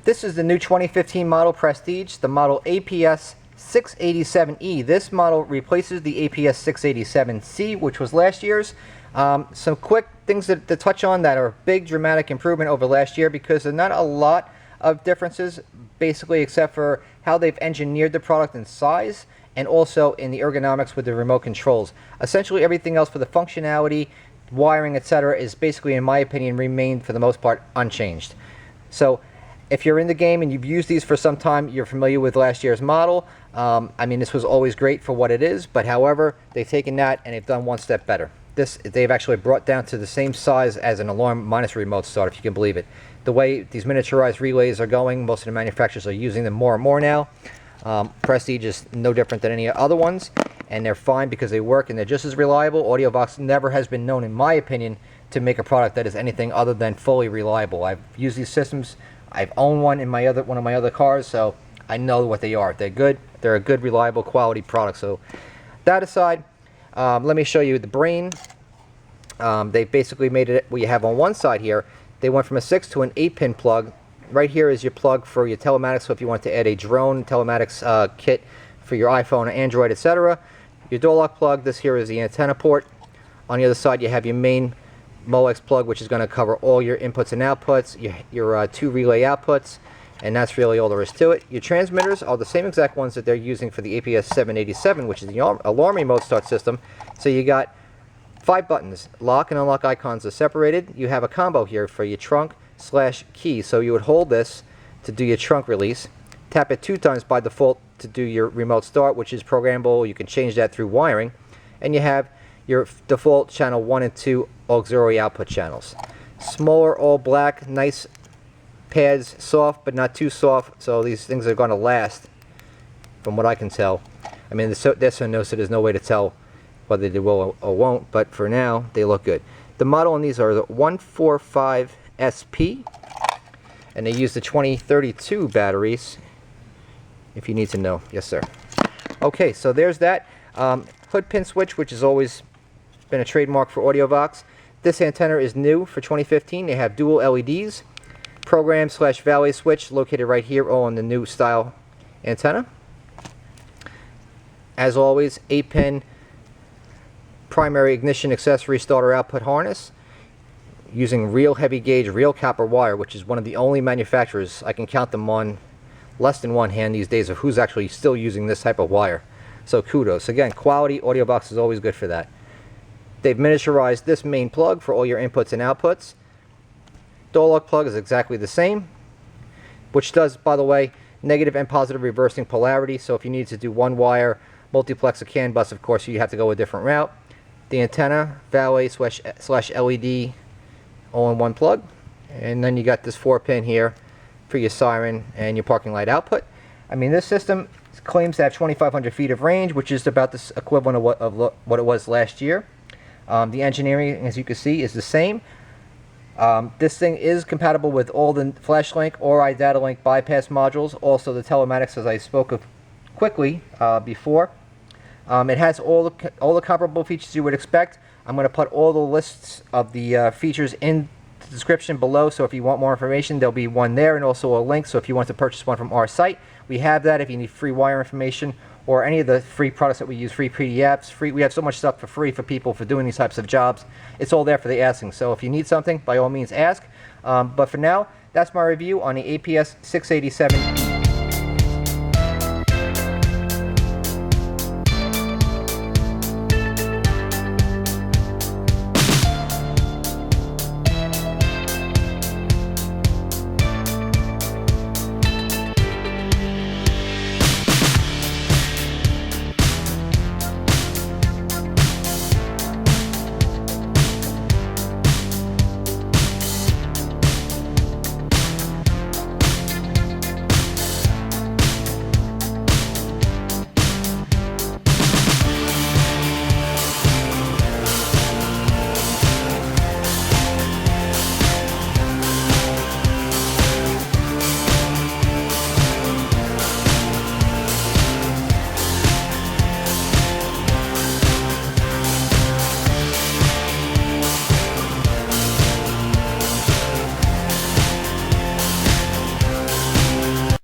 This is the new 2015 model Prestige, the model APS687E. This model replaces the APS687C, which was last year's. Some quick things to touch on that are a big dramatic improvement over last year, because there's not a lot of differences, basically, except for how they've engineered the product in size and also in the ergonomics with the remote controls. Essentially everything else for the functionality, wiring, etc. is basically, in my opinion, remained for the most part unchanged. So if you're in the game and you've used these for some time, you're familiar with last year's model. I mean, this was always great for what it is, but however, they've taken that and they've done one step better. They've actually brought down to the same size as an alarm minus a remote start, if you can believe it. The way these miniaturized relays are going, most of the manufacturers are using them more and more now. Prestige is no different than any other ones, and they're fine because they work and they're just as reliable. AudioVox never has been known, in my opinion, to make a product that is anything other than fully reliable. I've used these systems. I've owned one in one of my other cars, so I know what they are. They're good. They're a good, reliable, quality product. So that aside, let me show you the brain. They basically made it what you have on one side here. They went from a 6 to an 8-pin plug. Right here is your plug for your telematics, so if you want to add a drone telematics kit for your iPhone or Android, etc. Your door lock plug. This here is the antenna port. On the other side, you have your main MOX plug, which is going to cover all your inputs and outputs, your 2 relay outputs, and that's really all there is to it. Your transmitters are the same exact ones that they're using for the APS787, which is the alarm remote start system. So you got 5 buttons. Lock and unlock icons are separated. You have a combo here for your trunk/key. So you would hold this to do your trunk release. Tap it 2 times by default to do your remote start, which is programmable. You can change that through wiring. And you have your default channel 1 and 2 auxiliary output channels. Smaller, all black, nice pads, soft but not too soft, so these things are going to last from what I can tell. I mean, there's no way to tell whether they will or won't, but for now they look good. The model on these are the 145SP, and they use the 2032 batteries, if you need to know. Yes, sir. Okay, so there's that. Hood pin switch, which has always been a trademark for AudioVox. This antenna is new for 2015. They have dual LEDs. Program/valet switch located right here on the new style antenna. As always, 8-pin primary ignition accessory starter output harness using real heavy gauge, real copper wire, which is one of the only manufacturers, I can count them on less than one hand these days, of who's actually still using this type of wire. So kudos. Again, quality. AudioVox is always good for that. They've miniaturized this main plug for all your inputs and outputs. Door lock plug is exactly the same, which does, by the way, negative and positive reversing polarity. So if you need to do one wire multiplex or CAN bus, of course, you have to go a different route. The antenna, valet/LED, all in one plug. And then you got this 4-pin here for your siren and your parking light output. I mean, this system claims to have 2,500 feet of range, which is about the equivalent of what it was last year. The engineering, as you can see, is the same. This thing is compatible with all the FlashLink or iDataLink bypass modules, also the telematics, as I spoke of quickly before. It has all the comparable features you would expect. I'm going to put all the lists of the features in the description below, so if you want more information, there'll be one there, and also a link, so if you want to purchase one from our site, we have that. If you need free wire information or any of the free products that we use, free PDFs, we have so much stuff for free for people for doing these types of jobs. It's all there for the asking, so if you need something, by all means ask. But for now, that's my review on the APS687E.